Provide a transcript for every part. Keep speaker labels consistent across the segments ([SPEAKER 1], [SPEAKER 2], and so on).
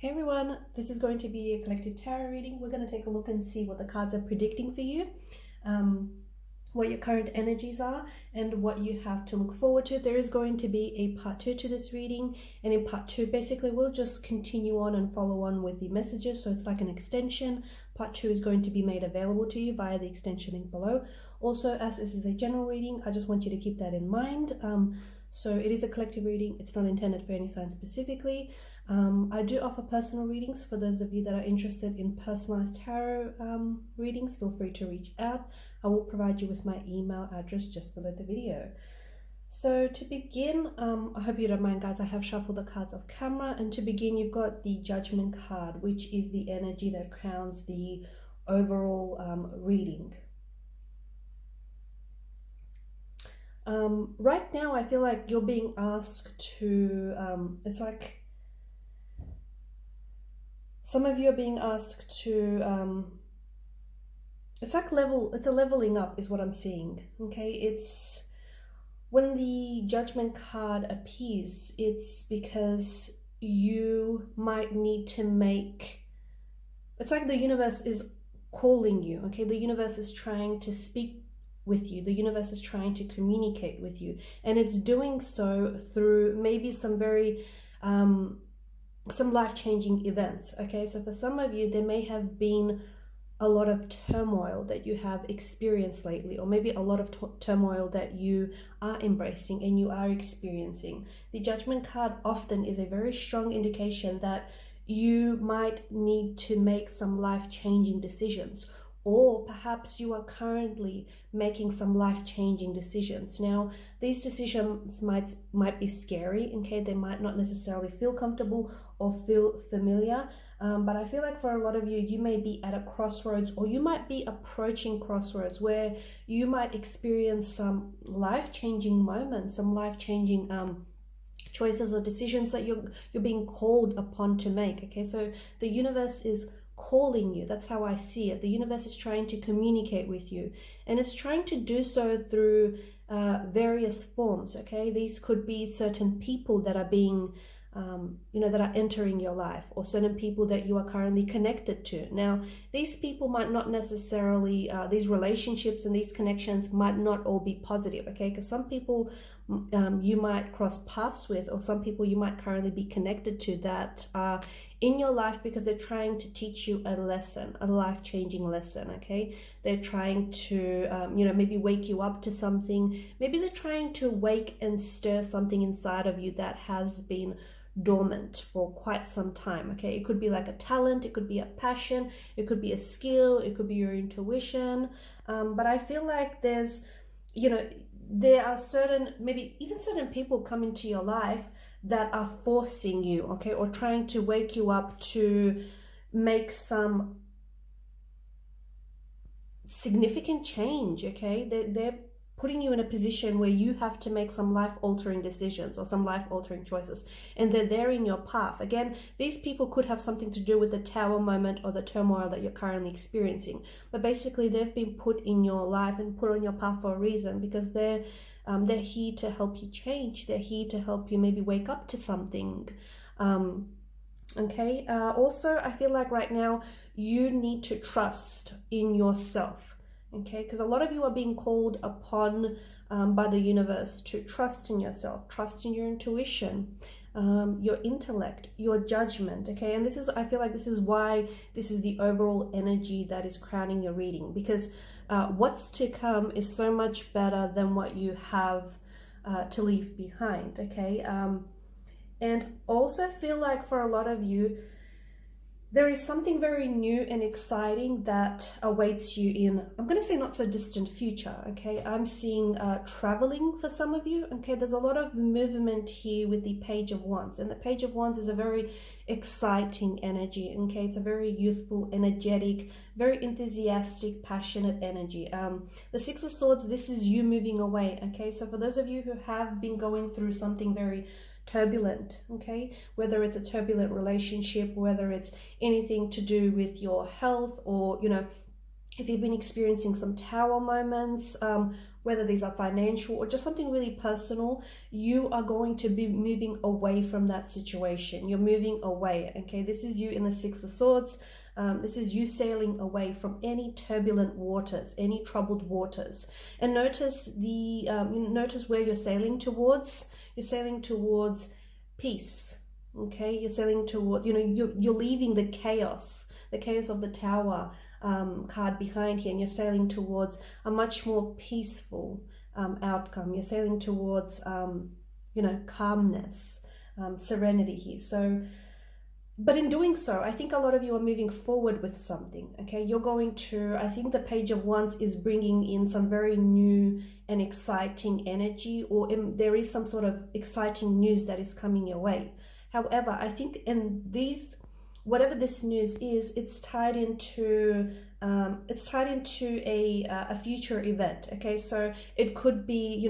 [SPEAKER 1] Hey everyone, this is going to be a collective tarot reading. We're going to take a look and see what the cards are predicting for you, what your current energies are, and what you have to look forward to. There is going to be a part 2 to this reading, and in part 2, basically, we'll just continue on and follow on with the messages, so it's like an extension. Part 2 is going to be made available to you via the extension link below. Also, as this is a general reading, I just want you to keep that in mind. So it is a collective reading. It's not intended for any sign specifically. I do offer personal readings. For those of you that are interested in personalized tarot readings, feel free to reach out. I will provide you with my email address just below the video. So to begin, I hope you don't mind, guys, I have shuffled the cards off camera, and to begin, you've got the Judgment card, which is the energy that crowns the overall reading. Right now, I feel like you're being asked to, it's like some of you are being asked to, it's like it's a leveling up is what I'm seeing, okay? It's when the Judgment card appears, it's because you might need to make, it's like the universe is calling you, okay? The universe is trying to speak with you. The universe is trying to communicate with you, and it's doing so through maybe some very some life-changing events. Okay, so for some of you, there may have been a lot of turmoil that you have experienced lately, or maybe a lot of turmoil that you are embracing and you are experiencing. The Judgment card often is a very strong indication that you might need to make some life-changing decisions, or perhaps you are currently making some life-changing decisions. Now, these decisions might be scary, okay? They might not necessarily feel comfortable or feel familiar, but I feel like for a lot of you, you may be at a crossroads, or you might be approaching crossroads where you might experience some life-changing moments, some life-changing choices or decisions that you're being called upon to make, okay? So the universe is calling you. That's how I see it. The universe is trying to communicate with you, and it's trying to do so through various forms, okay? These could be certain people that are being that are entering your life, or certain people that you are currently connected to. Now, these people might not necessarily, these relationships and these connections might not all be positive, okay? Because some people you might cross paths with, or some people you might currently be connected to that are in your life because they're trying to teach you a lesson, a life-changing lesson, okay? They're trying to, maybe wake you up to something. Maybe they're trying to wake and stir something inside of you that has been dormant for quite some time, okay? It could be like a talent, it could be a passion, it could be a skill, it could be your intuition, but I feel like there's, there are maybe even certain people come into your life that are forcing you, okay, or trying to wake you up to make some significant change, okay? They're putting you in a position where you have to make some life-altering decisions or some life-altering choices, and they're there in your path. Again, these people could have something to do with the tower moment or the turmoil that you're currently experiencing, but basically they've been put in your life and put on your path for a reason, because they're here to help you change. They're here to help you maybe wake up to something. Okay, also I feel like right now you need to trust in yourself. Okay, because a lot of you are being called upon by the universe to trust in yourself, trust in your intuition, your intellect, your judgment, okay? And this is, I feel like this is why this is the overall energy that is crowning your reading, because what's to come is so much better than what you have to leave behind, okay? And also feel like for a lot of you, there is something very new and exciting that awaits you in, I'm going to say not so distant future, okay? I'm seeing traveling for some of you, okay? There's a lot of movement here with the Page of Wands, and the Page of Wands is a very exciting energy, okay? It's a very youthful, energetic, very enthusiastic, passionate energy. The Six of Swords, this is you moving away, okay? So for those of you who have been going through something very turbulent, okay, whether it's a turbulent relationship, whether it's anything to do with your health, or if you've been experiencing some tower moments, whether these are financial or just something really personal, you are going to be moving away from that situation. You're moving away, okay? This is you in the Six of Swords. This is you sailing away from any turbulent waters, any troubled waters. And notice notice where you're sailing towards. You're sailing towards peace, okay? You're sailing toward, you're leaving the chaos of the Tower card behind here, and you're sailing towards a much more peaceful outcome. You're sailing towards, calmness, serenity here. So, but in doing so, I think a lot of you are moving forward with something, okay? You're going to, I think the Page of Wands is bringing in some very new and exciting energy, or there is some sort of exciting news that is coming your way. However, I think in these, whatever this news is, it's tied into a future event, okay? So it could be,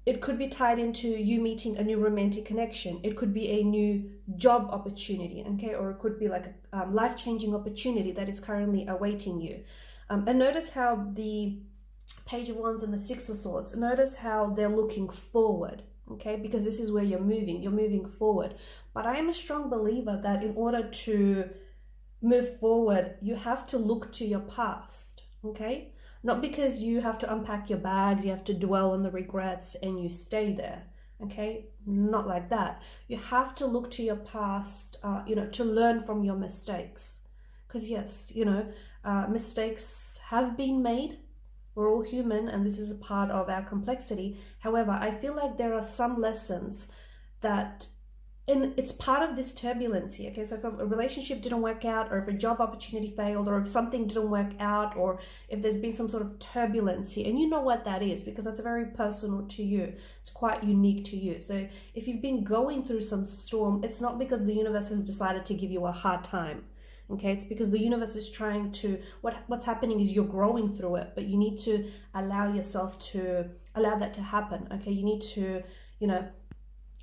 [SPEAKER 1] it could be tied into you meeting a new romantic connection. It could be a new job opportunity, okay? Or it could be like a life-changing opportunity that is currently awaiting you. And notice how the Page of Wands and the Six of Swords, notice how they're looking forward, okay? Because this is where you're moving forward. But I am a strong believer that in order to move forward, you have to look to your past, okay? Not because you have to unpack your bags, you have to dwell on the regrets and you stay there, okay? Not like that. You have to look to your past, to learn from your mistakes. Because yes, mistakes have been made. We're all human, and this is a part of our complexity. However, I feel like there are some lessons that, and it's part of this turbulence here, okay? So if a relationship didn't work out, or if a job opportunity failed, or if something didn't work out, or if there's been some sort of turbulence here, and you know what that is, because that's very personal to you. It's quite unique to you. So if you've been going through some storm, it's not because the universe has decided to give you a hard time, okay? It's because the universe is trying to, what's happening is you're growing through it, but you need to allow yourself to, allow that to happen, okay? You need to,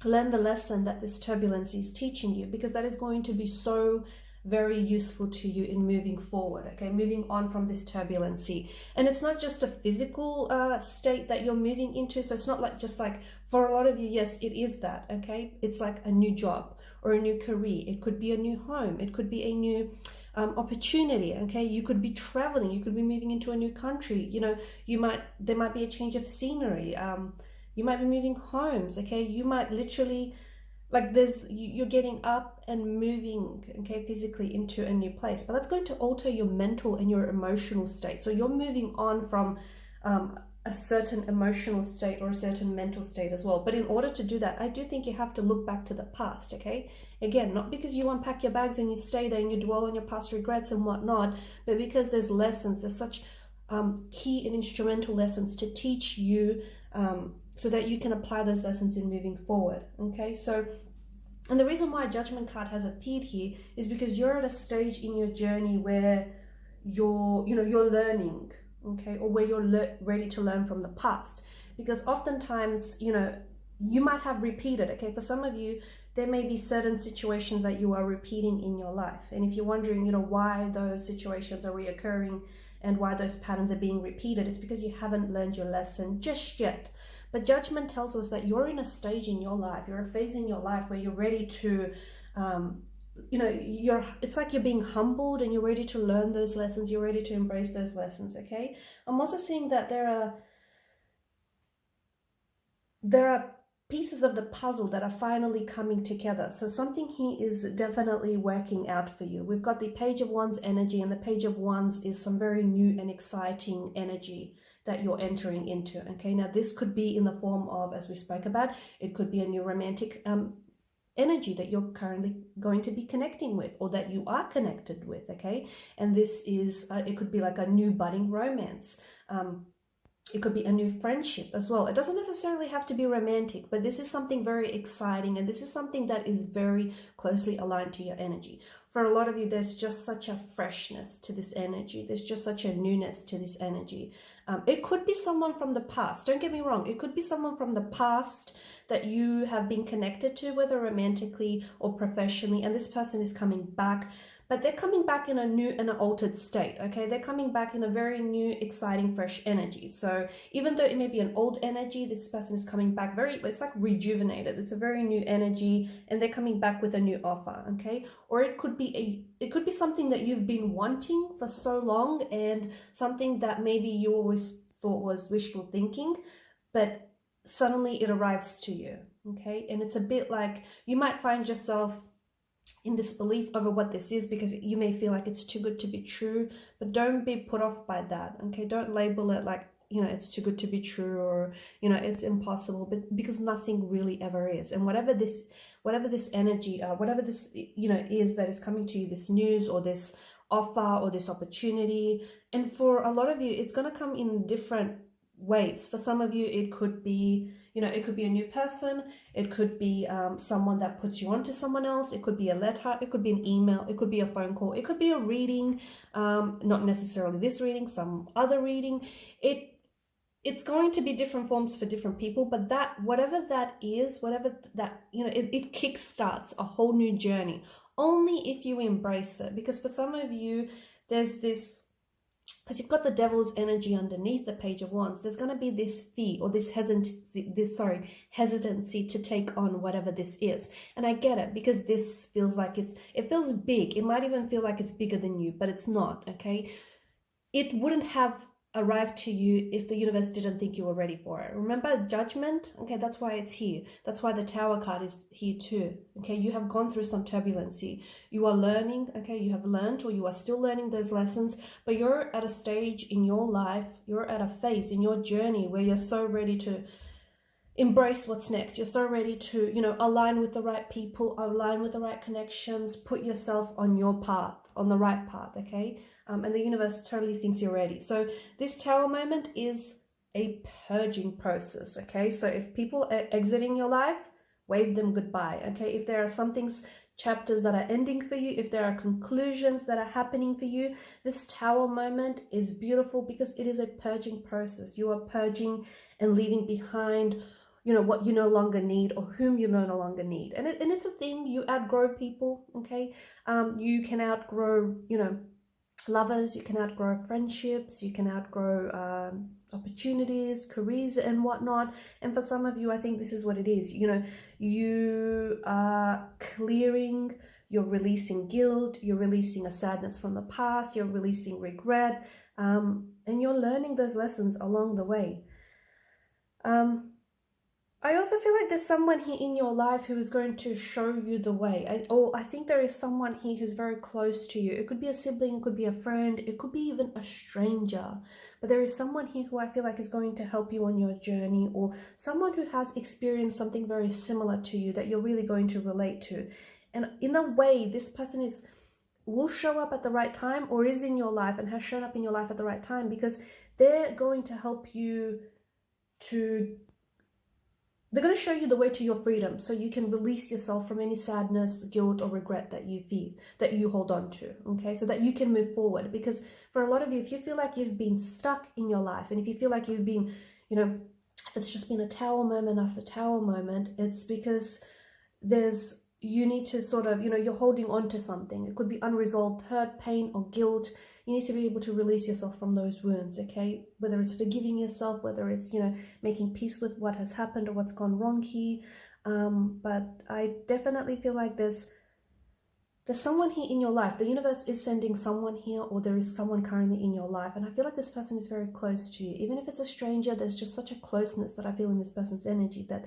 [SPEAKER 1] learn the lesson that this turbulence is teaching you, because that is going to be so very useful to you in moving forward, okay? Moving on from this turbulency. And it's not just a physical state that you're moving into. So it's not like just like, for a lot of you, yes, it is that, okay? It's like a new job or a new career. It could be a new home. It could be a new opportunity, okay? You could be traveling. You could be moving into a new country. There might be a change of scenery. You might be moving homes, okay? You might literally, like you're getting up and moving, okay, physically into a new place. But that's going to alter your mental and your emotional state. So you're moving on from a certain emotional state or a certain mental state as well. But in order to do that, I do think you have to look back to the past, okay? Again, not because you unpack your bags and you stay there and you dwell on your past regrets and whatnot, but because there's lessons, there's such key and instrumental lessons to teach you, so that you can apply those lessons in moving forward, okay? So, and the reason why a Judgment card has appeared here is because you're at a stage in your journey where you're learning, okay? Or where you're ready to learn from the past. Because oftentimes, you might have repeated, okay? For some of you, there may be certain situations that you are repeating in your life. And if you're wondering, why those situations are reoccurring and why those patterns are being repeated, it's because you haven't learned your lesson just yet. But Judgment tells us that you're in a stage in your life, you're a phase in your life where you're ready to, it's like you're being humbled and you're ready to learn those lessons, you're ready to embrace those lessons, okay? I'm also seeing that there are pieces of the puzzle that are finally coming together. So something here is definitely working out for you. We've got the Page of Wands energy, and the Page of Wands is some very new and exciting energy that you're entering into, okay? Now this could be in the form of, as we spoke about, it could be a new romantic energy that you're currently going to be connecting with, or that you are connected with, okay? And this is, it could be like a new budding romance. It could be a new friendship as well. It doesn't necessarily have to be romantic, but this is something very exciting, and this is something that is very closely aligned to your energy. For a lot of you, there's just such a freshness to this energy. There's just such a newness to this energy. It could be someone from the past. Don't get me wrong. It could be someone from the past that you have been connected to, whether romantically or professionally, and this person is coming back. but they're coming back in a new and an altered state, okay? They're coming back in a very new, exciting, fresh energy. So even though it may be an old energy, this person is coming back it's like rejuvenated. It's a very new energy, and they're coming back with a new offer, okay? Or it could be something that you've been wanting for so long, and something that maybe you always thought was wishful thinking, but suddenly it arrives to you, okay? And it's a bit like you might find yourself in disbelief over what this is, because you may feel like it's too good to be true, but don't be put off by that, okay? Don't label it like, you know, it's too good to be true, or, you know, it's impossible, but because nothing really ever is. And whatever this energy, whatever this, you know, is that is coming to you, this news or this offer or this opportunity, and for a lot of you, it's going to come in different waves. For some of you, it could be, you know, it could be a new person, it could be someone that puts you on to someone else, it could be a letter, it could be an email, it could be a phone call, it could be a reading, not necessarily this reading, some other reading. It's going to be different forms for different people, but that, whatever that is, whatever that, you know, it kickstarts a whole new journey, only if you embrace it. Because for some of you, there's this, because you've got the devil's energy underneath the Page of Wands, there's going to be this fear or this hesitancy to take on whatever this is. And I get it, because this feels like it feels big. It might even feel like it's bigger than you, but it's not, okay? It wouldn't have arrived to you if the universe didn't think you were ready for it. Remember judgment? Okay, that's why it's here. That's why the Tower card is here too. Okay, you have gone through some turbulency. You are learning, okay, you have learned, or you are still learning those lessons, but you're at a stage in your life, you're at a phase in your journey where you're so ready to embrace what's next. You're so ready to, you know, align with the right people, align with the right connections, put yourself on your path, on the right path, okay? And the universe totally thinks you're ready. So this Tower moment is a purging process, okay? So if people are exiting your life, wave them goodbye, okay? If there are some things, chapters that are ending for you, if there are conclusions that are happening for you, this Tower moment is beautiful because it is a purging process. You are purging and leaving behind, you know, what you no longer need or whom you no longer need. And it's a thing. You outgrow people, okay? You can outgrow, you know, lovers, you can outgrow friendships, you can outgrow opportunities, careers and whatnot. And for some of you, I think this is what it is. You know, you are clearing, you're releasing guilt, you're releasing a sadness from the past, you're releasing regret, and you're learning those lessons along the way. I also feel like there's someone here in your life who is going to show you the way. I think there is someone here who's very close to you. It could be a sibling, it could be a friend, it could be even a stranger. But there is someone here who I feel like is going to help you on your journey, or someone who has experienced something very similar to you that you're really going to relate to. And in a way, this person will show up at the right time, or is in your life and has shown up in your life at the right time, because they're going to help you they're going to show you the way to your freedom, so you can release yourself from any sadness, guilt, or regret that you feel, that you hold on to, okay? So that you can move forward. Because for a lot of you, if you feel like you've been stuck in your life, and if you feel like you've been, you know, if it's just been a Tower moment after Tower moment, it's because you need to sort of, you know, you're holding on to something. It could be unresolved hurt, pain, or guilt. You need to be able to release yourself from those wounds, okay? Whether it's forgiving yourself, whether it's, you know, making peace with what has happened or what's gone wrong here. But I definitely feel like there's someone here in your life. The universe is sending someone here, or there is someone currently in your life. And I feel like this person is very close to you. Even if it's a stranger, there's just such a closeness that I feel in this person's energy, that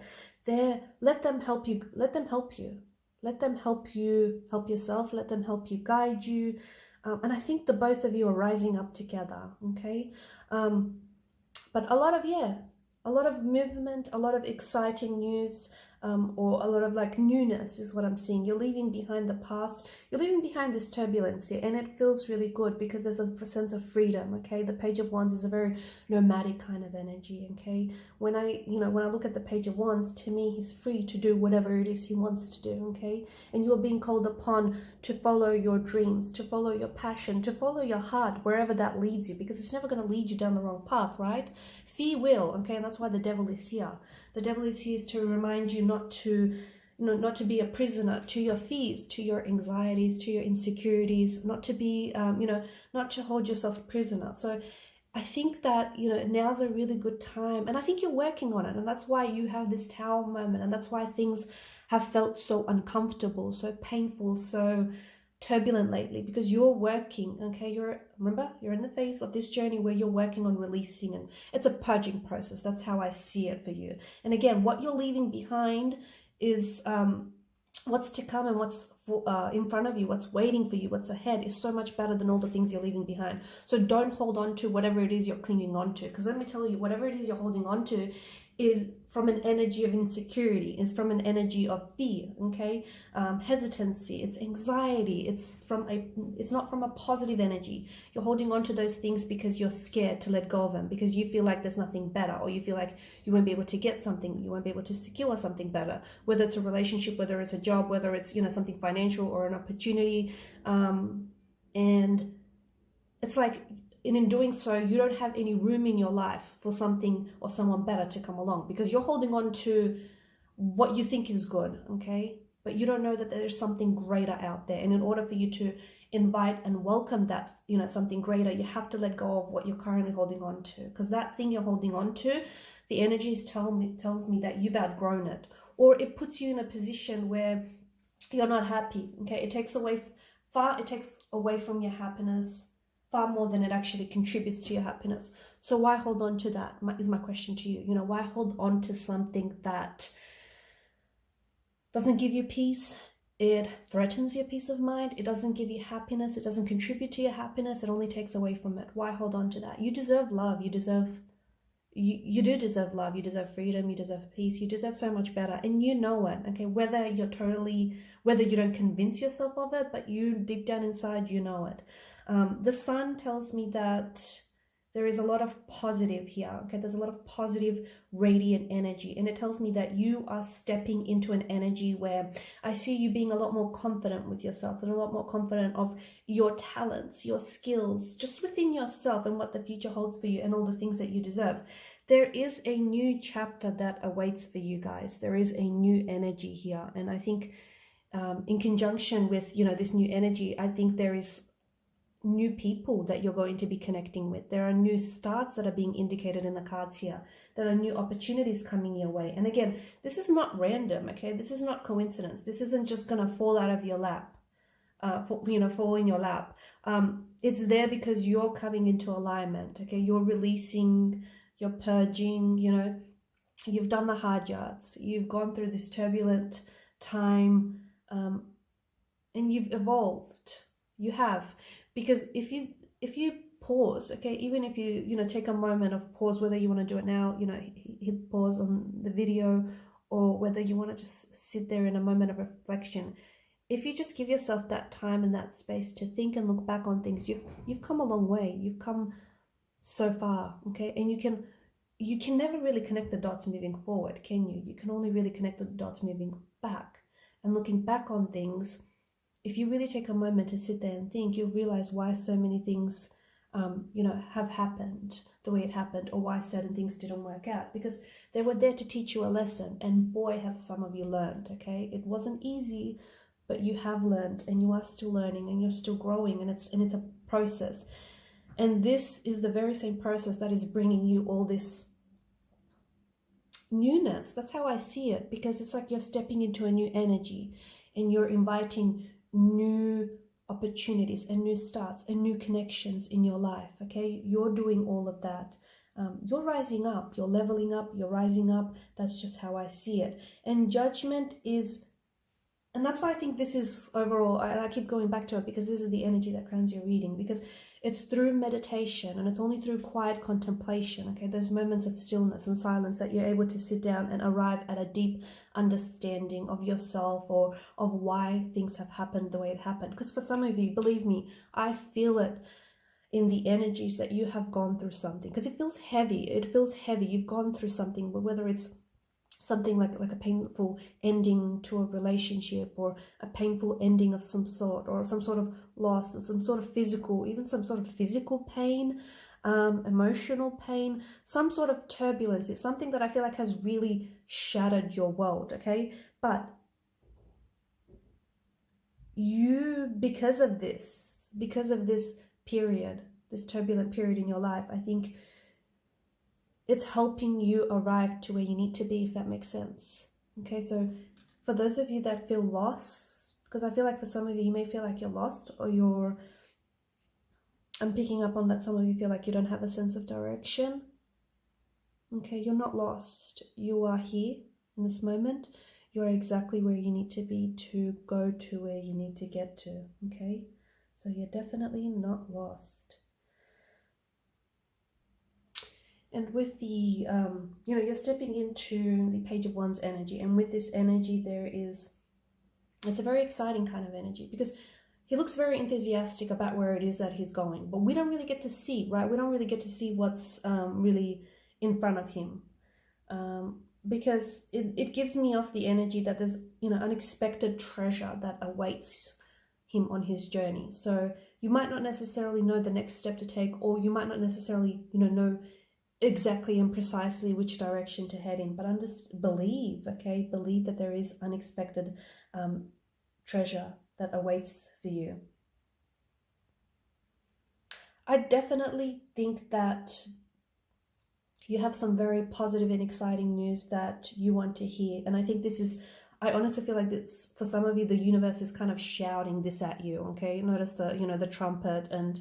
[SPEAKER 1] let them help you. Let them help you. Let them help you help yourself. Let them help you guide you. And I think the both of you are rising up together, okay? But a lot of movement, a lot of exciting news, or a lot of like newness is what I'm seeing. You're leaving behind the past. You're leaving behind this turbulence, and it feels really good because there's a sense of freedom, okay? The Page of Wands is a very nomadic kind of energy, okay? When I look at the Page of Wands, to me, he's free to do whatever it is he wants to do, okay? And you're being called upon to follow your dreams, to follow your passion, to follow your heart, wherever that leads you, because it's never going to lead you down the wrong path, right? Fear will, okay? And that's why the devil is here. The devil is here to remind you not to not to be a prisoner to your fears, to your anxieties, to your insecurities, not to be, not to hold yourself prisoner. So I think that, now's a really good time, and I think you're working on it, and that's why you have this Tower moment, and that's why things have felt so uncomfortable, so painful, so turbulent lately, because you're working, okay? Remember, you're in the phase of this journey where you're working on releasing, and it's a purging process. That's how I see it for you. And again, what you're leaving behind is what's to come, and what's in front of you, what's waiting for you, what's ahead is so much better than all the things you're leaving behind. So don't hold on to whatever it is you're clinging on to, because let me tell you, whatever it is you're holding on to is from an energy of insecurity, is from an energy of fear, okay? Hesitancy, it's anxiety, it's not from a positive energy. You're holding on to those things because you're scared to let go of them, because you feel like there's nothing better, or you feel like you won't be able to get something, you won't be able to secure something better, whether it's a relationship, whether it's a job, whether it's, something financial or an opportunity. And it's like, and in doing so, you don't have any room in your life for something or someone better to come along, because you're holding on to what you think is good, okay? But you don't know that there's something greater out there. And in order for you to invite and welcome that, something greater, you have to let go of what you're currently holding on to, because that thing you're holding on to, the energies tells me that you've outgrown it, or it puts you in a position where you're not happy, okay? It takes away from your happiness far more than it actually contributes to your happiness. So why hold on to that, is my question to you. Why hold on to something that doesn't give you peace? It threatens your peace of mind. It doesn't give you happiness. It doesn't contribute to your happiness. It only takes away from it. Why hold on to that? You deserve love. You do deserve love. You deserve freedom. You deserve peace. You deserve so much better, and you know it, okay? Whether you don't convince yourself of it, but you deep down inside, you know it. The sun tells me that there is a lot of positive here, okay? There's a lot of positive radiant energy, and it tells me that you are stepping into an energy where I see you being a lot more confident with yourself, and a lot more confident of your talents, your skills, just within yourself, and what the future holds for you, and all the things that you deserve. There is a new chapter that awaits for you guys. There is a new energy here, and I think in conjunction with, this new energy, I think there is new people that you're going to be connecting with. There are new starts that are being indicated in the cards here. There are new opportunities coming your way. And again, this is not random, okay? This is not coincidence. This isn't just going to fall out of your lap, fall in your lap. It's there because you're coming into alignment, okay? You're releasing, you're purging, you've done the hard yards. You've gone through this turbulent time, and you've evolved. You have. Because if you pause, okay, even if you take a moment of pause, whether you want to do it now, hit pause on the video, or whether you want to just sit there in a moment of reflection, if you just give yourself that time and that space to think and look back on things, you've come a long way. You've come so far, okay? And you can never really connect the dots moving forward, can you? You can only really connect the dots moving back. And looking back on things, if you really take a moment to sit there and think, you'll realize why so many things, have happened the way it happened, or why certain things didn't work out, because they were there to teach you a lesson. And boy, have some of you learned, okay? It wasn't easy, but you have learned, and you are still learning, and you're still growing, and it's a process. And this is the very same process that is bringing you all this newness. That's how I see it, because it's like you're stepping into a new energy, and you're inviting new opportunities and new starts and new connections in your life, okay? You're doing all of that. You're rising up, you're leveling up, you're rising up. That's just how I see it. And judgment is, and that's why I think this is overall, I keep going back to it, because this is the energy that crowns your reading, because it's through meditation, and it's only through quiet contemplation, okay? Those moments of stillness and silence that you're able to sit down and arrive at a deep understanding of yourself, or of why things have happened the way it happened. Because for some of you, believe me, I feel it in the energies that you have gone through something, because it feels heavy. You've gone through something, whether it's something like a painful ending to a relationship, or a painful ending of some sort, or some sort of loss, or some sort of physical pain, emotional pain, some sort of turbulence. It's something that I feel like has really shattered your world, okay? But you, because of this period, this turbulent period in your life, I think it's helping you arrive to where you need to be, if that makes sense. Okay, so for those of you that feel lost, because I feel like for some of you, you may feel like you're lost, or I'm picking up on that some of you feel like you don't have a sense of direction. Okay, you're not lost. You are here in this moment. You're exactly where you need to be to go to where you need to get to. Okay, so you're definitely not lost. And with the, you're stepping into the Page of Wands energy. And with this energy, it's a very exciting kind of energy, because he looks very enthusiastic about where it is that he's going. But we don't really get to see, right? We don't really get to see what's really in front of him. Because it gives me off the energy that there's, unexpected treasure that awaits him on his journey. So you might not necessarily know the next step to take, or you might not necessarily, know exactly and precisely which direction to head in, but believe that there is unexpected treasure that awaits for you. I definitely think that you have some very positive and exciting news that you want to hear, and I think I honestly feel like this, for some of you, the universe is kind of shouting this at you. Okay, notice the trumpet and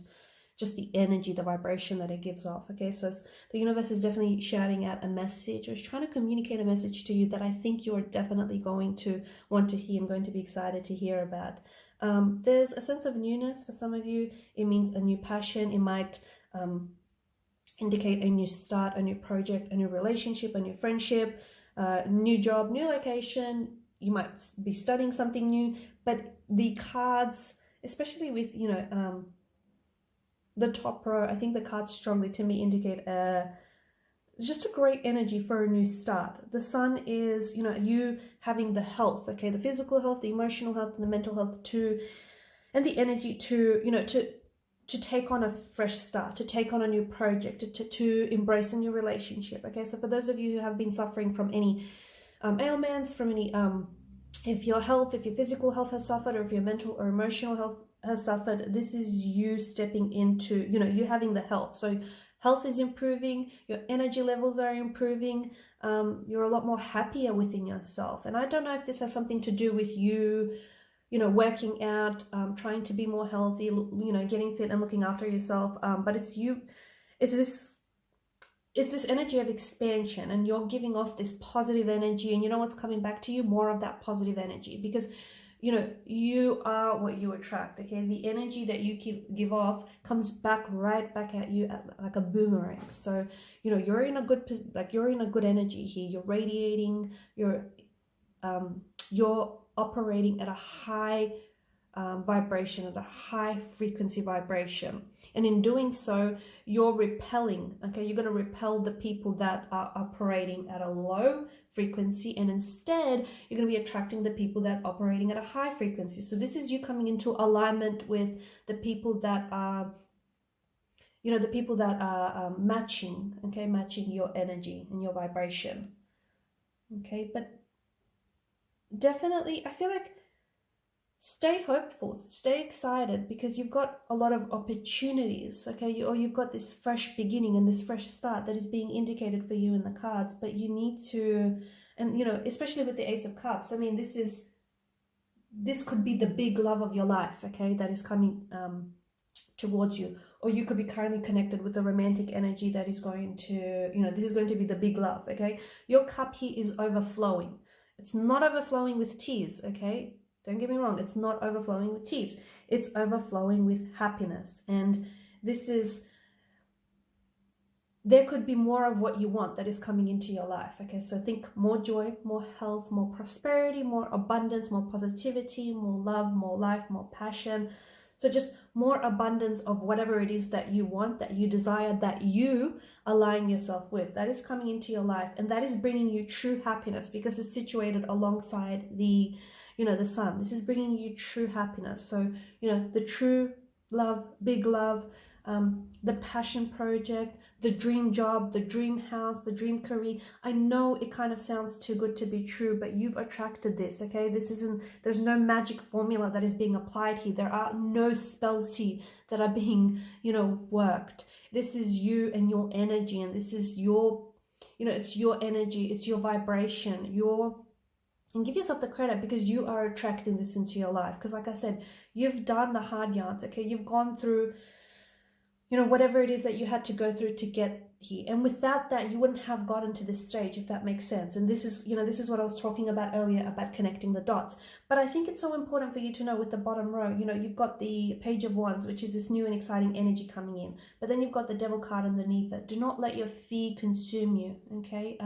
[SPEAKER 1] just the energy, the vibration that it gives off. Okay, so the universe is definitely shouting out a message, or is trying to communicate a message to you that I think you're definitely going to want to hear and going to be excited to hear about. There's a sense of newness for some of you. It means a new passion. It might indicate a new start, a new project, a new relationship, a new friendship, new job, new location. You might be studying something new, but the cards, especially with, the top row, I think the cards strongly to me indicate just a great energy for a new start. The sun is, you having the health, okay, the physical health, the emotional health, and the mental health and the energy to take on a fresh start, to take on a new project, to embrace a new relationship. Okay, so for those of you who have been suffering from any ailments, from any if your physical health has suffered, or if your mental or emotional health has suffered, this is you stepping into, you having the health. So health is improving, your energy levels are improving, you're a lot more happier within yourself. And I don't know if this has something to do with you, working out, trying to be more healthy, getting fit and looking after yourself. But it's this energy of expansion, and you're giving off this positive energy, and you know what's coming back to you? More of that positive energy, because you are what you attract. Okay, the energy that you give off comes right back at you like a boomerang. So you're in a good energy here. You're radiating, you're operating at a high vibration, at a high frequency vibration, and in doing so, you're repelling. Okay, you're going to repel the people that are operating at a low frequency, and instead you're going to be attracting the people that are operating at a high frequency. So this is you coming into alignment with the people that are matching, okay, matching your energy and your vibration. Okay, but definitely I feel like stay hopeful, stay excited, because you've got a lot of opportunities, okay? Or you've got this fresh beginning and this fresh start that is being indicated for you in the cards, but you need to, and especially with the Ace of Cups, I mean, this could be the big love of your life, okay, that is coming towards you. Or you could be currently connected with a romantic energy that is going to, this is going to be the big love, okay? Your cup here is overflowing. It's not overflowing with tears, okay? Don't get me wrong, it's not overflowing with tears. It's overflowing with happiness. And there could be more of what you want that is coming into your life. Okay, so think more joy, more health, more prosperity, more abundance, more positivity, more love, more life, more passion. So just more abundance of whatever it is that you want, that you desire, that you align yourself with. That is coming into your life, and that is bringing you true happiness, because it's situated alongside the sun. This is bringing you true happiness. So the true love, big love, the passion project, the dream job, the dream house, the dream career. I know it kind of sounds too good to be true, but you've attracted this, okay? There's no magic formula that is being applied here. There are no spells here that are being, worked. This is you and your energy, and this is your, it's your energy, it's your vibration, and give yourself the credit because you are attracting this into your life. Because like I said, you've done the hard yards, okay? You've gone through, whatever it is that you had to go through to get here. And without that, you wouldn't have gotten to this stage, if that makes sense. And this is, this is what I was talking about earlier about connecting the dots. But I think it's so important for you to know with the bottom row, you've got the Page of Wands, which is this new and exciting energy coming in. But then you've got the Devil card underneath it. Do not let your fear consume you, okay?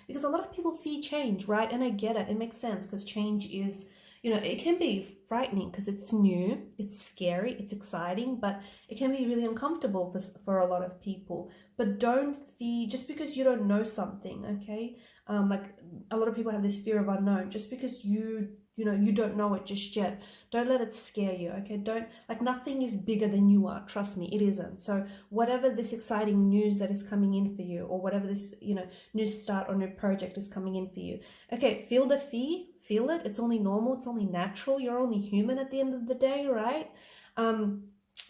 [SPEAKER 1] Because a lot of people fear change, right? And I get it. It makes sense because change is, it can be frightening because it's new, it's scary, it's exciting, but it can be really uncomfortable for a lot of people. But don't fear just because you don't know something, okay? Like a lot of people have this fear of unknown. Just because you don't know it just yet, don't let it scare you, okay? Nothing is bigger than you are. Trust me, it isn't. So whatever this exciting news that is coming in for you, or whatever this, new start or new project is coming in for you, okay, feel the fear, feel it. It's only normal, it's only natural. You're only human at the end of the day, right?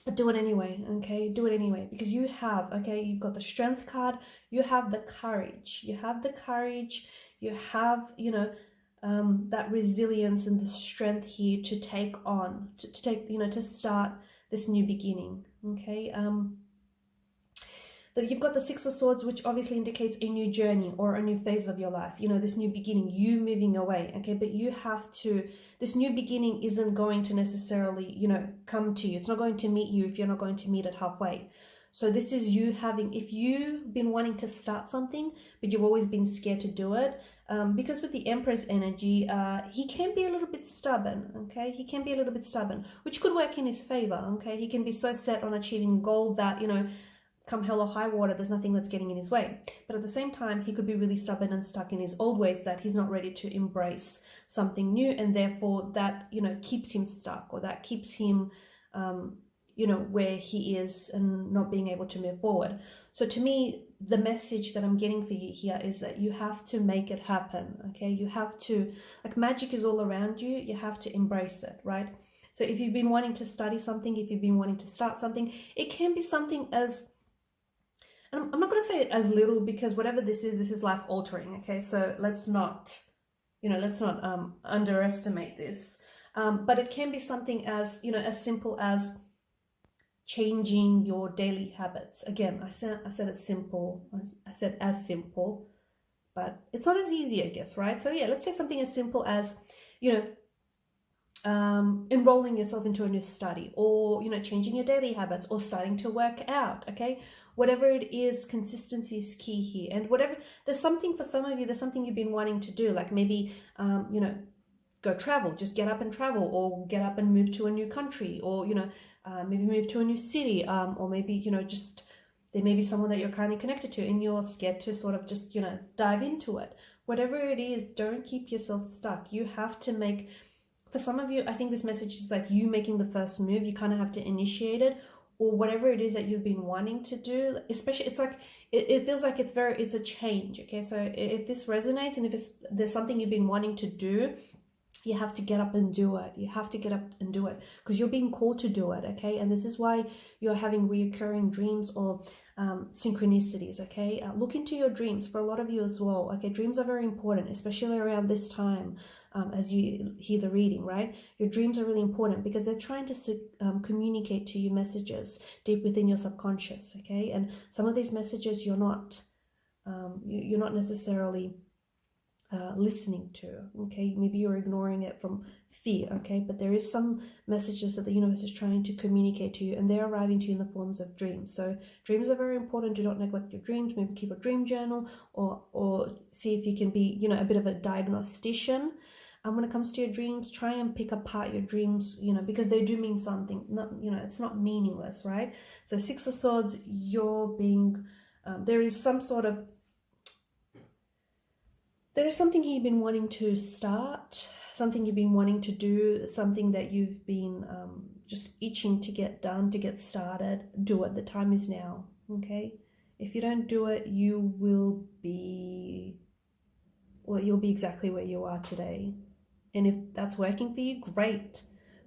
[SPEAKER 1] But do it anyway, okay? Do it anyway, because you have, okay, you've got the Strength card, you have the courage, you have that resilience and the strength here to take on, to start this new beginning, okay? That you've got the Six of Swords, which obviously indicates a new journey or a new phase of your life, this new beginning, you moving away, okay? But you have to, this new beginning isn't going to necessarily, come to you. It's not going to meet you if you're not going to meet it halfway. So this is you having, if you've been wanting to start something, but you've always been scared to do it, because with the Empress energy, he can be a little bit stubborn, okay? He can be a little bit stubborn, which could work in his favor, okay? He can be so set on achieving a goal that, come hell or high water, there's nothing that's getting in his way. But at the same time, he could be really stubborn and stuck in his old ways that he's not ready to embrace something new, and therefore that, keeps him stuck, or that keeps him, where he is and not being able to move forward. So to me, the message that I'm getting for you here is that you have to make it happen, okay? You have to, like, magic is all around you, you have to embrace it, right? So if you've been wanting to study something, if you've been wanting to start something, it can be something as, and I'm not going to say it as little, because whatever this is life altering, okay? So let's not underestimate this. But it can be something as, as simple as changing your daily habits. Again, I said it's simple. I said as simple, but it's not as easy, I guess, right? So yeah, let's say something as simple as, enrolling yourself into a new study, or, changing your daily habits, or starting to work out, okay? Whatever it is, consistency is key here. And whatever, there's something for some of you, there's something you've been wanting to do, like maybe, go travel, just get up and travel, or get up and move to a new country, or, maybe move to a new city, or maybe, just, there may be someone that you're currently connected to and you're scared to sort of just, dive into it. Whatever it is, don't keep yourself stuck. You have to make, for some of you, I think this message is like you making the first move. You kind of have to initiate it, or whatever it is that you've been wanting to do. Especially, it's like, it feels like it's a change, okay? So if this resonates, and if there's something you've been wanting to do, you have to get up and do it. You have to get up and do it, because you're being called to do it, okay? And this is why you're having reoccurring dreams or synchronicities, okay? Look into your dreams for a lot of you as well, okay? Dreams are very important, especially around this time, as you hear the reading, right? Your dreams are really important because they're trying to communicate to you messages deep within your subconscious, okay? And some of these messages you're not necessarily listening to, okay? Maybe you're ignoring it from fear, okay? But there is some messages that the universe is trying to communicate to you, and they're arriving to you in the forms of dreams. So dreams are very important. Do not neglect your dreams. Maybe keep a dream journal, or see if you can be, a bit of a diagnostician. When it comes to your dreams, try and pick apart your dreams, because they do mean something. Not, it's not meaningless, right? So Six of Swords, you're being, there is something you've been wanting to start, something you've been wanting to do, something that you've been just itching to get done, to get started, do it. The time is now, okay? If you don't do it, you will be, well, you'll be exactly where you are today. And if that's working for you, great.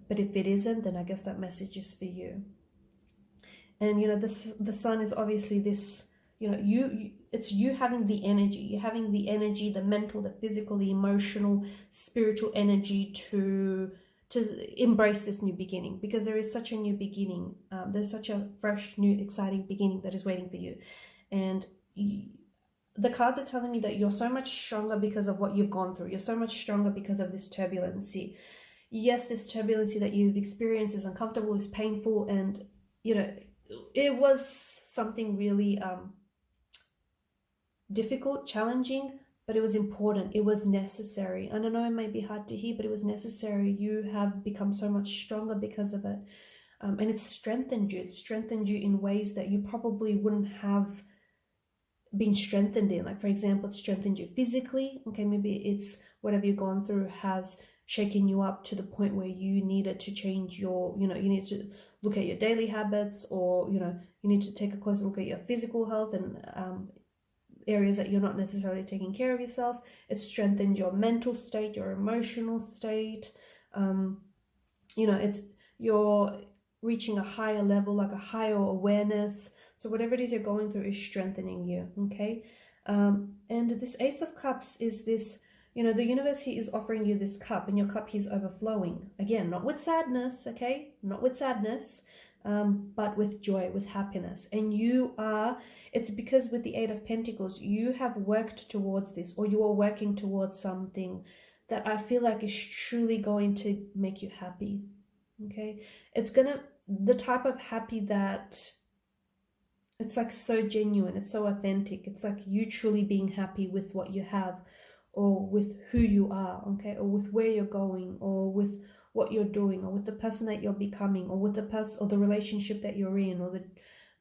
[SPEAKER 1] But if it isn't, then I guess that message is for you. And, you know, the sun is obviously this, you know, it's you having the energy. You're having the energy, the mental, the physical, the emotional, spiritual energy to embrace this new beginning, because there is such a new beginning. There's such a fresh, new, exciting beginning that is waiting for you. And the cards are telling me that you're so much stronger because of what you've gone through. You're so much stronger because of this turbulency. Yes, this turbulency that you've experienced is uncomfortable, is painful, and, you know, it was something really difficult, challenging, but it was important. It was necessary. And I know it might be hard to hear, but it was necessary. You have become so much stronger because of it. And it's strengthened you. It's strengthened you in ways that you probably wouldn't have been strengthened in. Like, for example, it's strengthened you physically. Okay, maybe it's whatever you've gone through has shaken you up to the point where you needed to change your, you know, you need to look at your daily habits, or, you know, you need to take a closer look at your physical health and areas that you're not necessarily taking care of yourself. It's strengthened your mental state, your emotional state. You know, you're reaching a higher level, like a higher awareness. So whatever it is you're going through is strengthening you, okay? And this Ace of Cups is this, you know, the universe here is offering you this cup, and your cup here is overflowing. Again, not with sadness, okay? Not with sadness, but with joy, with happiness. And it's because with the Eight of Pentacles, you have worked towards this, or you are working towards something that I feel like is truly going to make you happy, okay? It's the type of happy that it's like so genuine, it's so authentic. It's like you truly being happy with what you have, or with who you are, okay? Or with where you're going, or with what you're doing, or with the person that you're becoming, or with the person or the relationship that you're in, or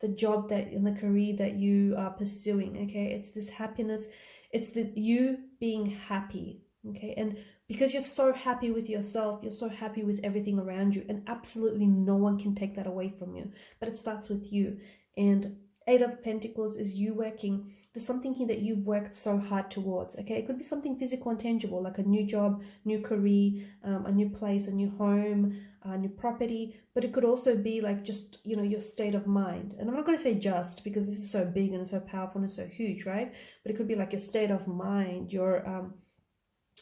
[SPEAKER 1] the job that in the career that you are pursuing, okay? It's this happiness, it's you being happy, okay? And because you're so happy with yourself, you're so happy with everything around you, and absolutely no one can take that away from you. But it starts with you. And Eight of Pentacles is you working. There's something here that you've worked so hard towards, okay? It could be something physical and tangible, like a new job, new career, a new place, a new home, a new property. But it could also be like just, you know, your state of mind. And I'm not going to say just, because this is so big and so powerful and so huge, right? But it could be like your state of mind, your,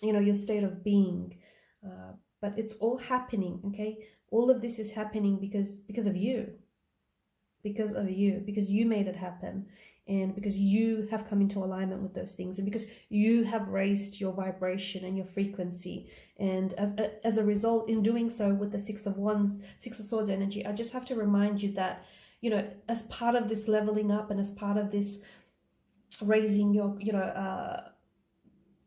[SPEAKER 1] you know, your state of being. But it's all happening, okay? All of this is happening because of you. Because you made it happen, and because you have come into alignment with those things, and because you have raised your vibration and your frequency. And as a result, in doing so with the Six of Swords energy, I just have to remind you that, you know, as part of this leveling up, and as part of this raising your, you know,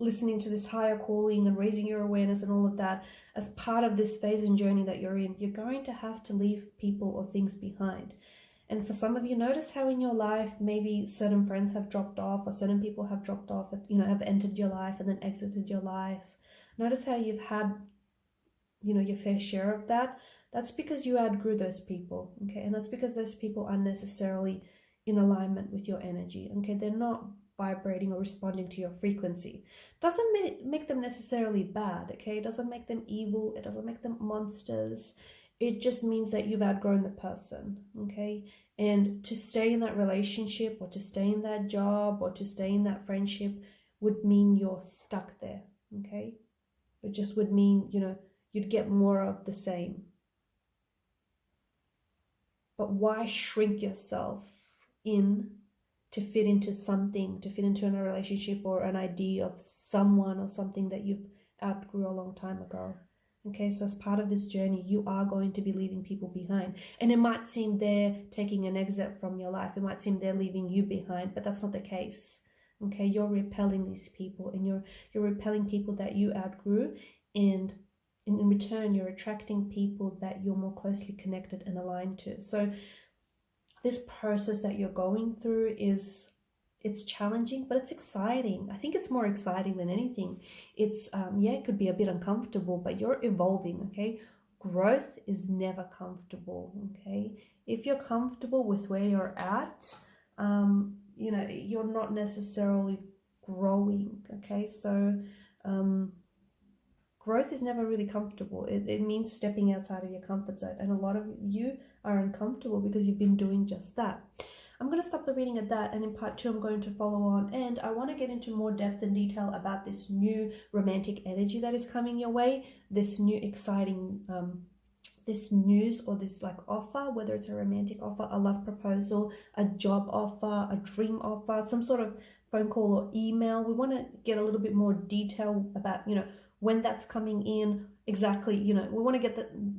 [SPEAKER 1] listening to this higher calling and raising your awareness and all of that, as part of this phase and journey that you're in, you're going to have to leave people or things behind. And for some of you, notice how in your life maybe certain friends have dropped off, or certain people have dropped off, you know, have entered your life and then exited your life. Notice how you've had, you know, your fair share of that. That's because you outgrew those people, okay? And that's because those people aren't necessarily in alignment with your energy, okay? They're not vibrating or responding to your frequency. Doesn't make them necessarily bad, okay? It doesn't make them evil. It doesn't make them monsters. It just means that you've outgrown the person, okay? And to stay in that relationship, or to stay in that job, or to stay in that friendship would mean you're stuck there, okay? It just would mean, you know, you'd get more of the same. But why shrink yourself in to fit into something, to fit into a relationship or an idea of someone or something that you've outgrew a long time ago? Okay, so as part of this journey, you are going to be leaving people behind. And it might seem they're taking an exit from your life. It might seem they're leaving you behind, but that's not the case. Okay, you're repelling these people, and you're repelling people that you outgrew. And in return, you're attracting people that you're more closely connected and aligned to. So this process that you're going through it's challenging, but it's exciting. I think it's more exciting than anything. It's, yeah, it could be a bit uncomfortable, but you're evolving, okay? growth is never comfortable, okay? If you're comfortable with where you're at, you know, you're not necessarily growing, okay? So growth is never really comfortable. It means stepping outside of your comfort zone, and a lot of you are uncomfortable because you've been doing just that. I'm going to stop the reading at that, and in part 2 I'm going to follow on, and I want to get into more depth and detail about this new romantic energy that is coming your way, this new exciting this news or this like offer, whether it's a romantic offer, a love proposal, a job offer, a dream offer, some sort of phone call or email. We want to get a little bit more detail about, you know, when that's coming in exactly. You know, we want to get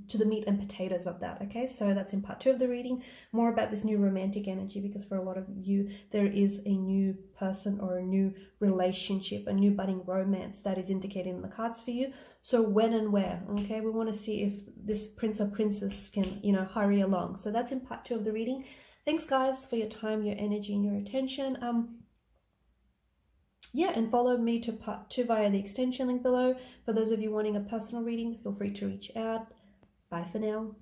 [SPEAKER 1] to the meat and potatoes of that. Okay, so that's in part 2 of the reading, more about this new romantic energy, because for a lot of you there is a new person or a new relationship, a new budding romance that is indicated in the cards for you. So when and where, okay, we want to see if this prince or princess can, you know, hurry along. So that's in part 2 of the reading. Thanks guys for your time, your energy, and your attention. Yeah, and follow me to part 2 via the extension link below. For those of you wanting a personal reading, feel free to reach out. Bye for now.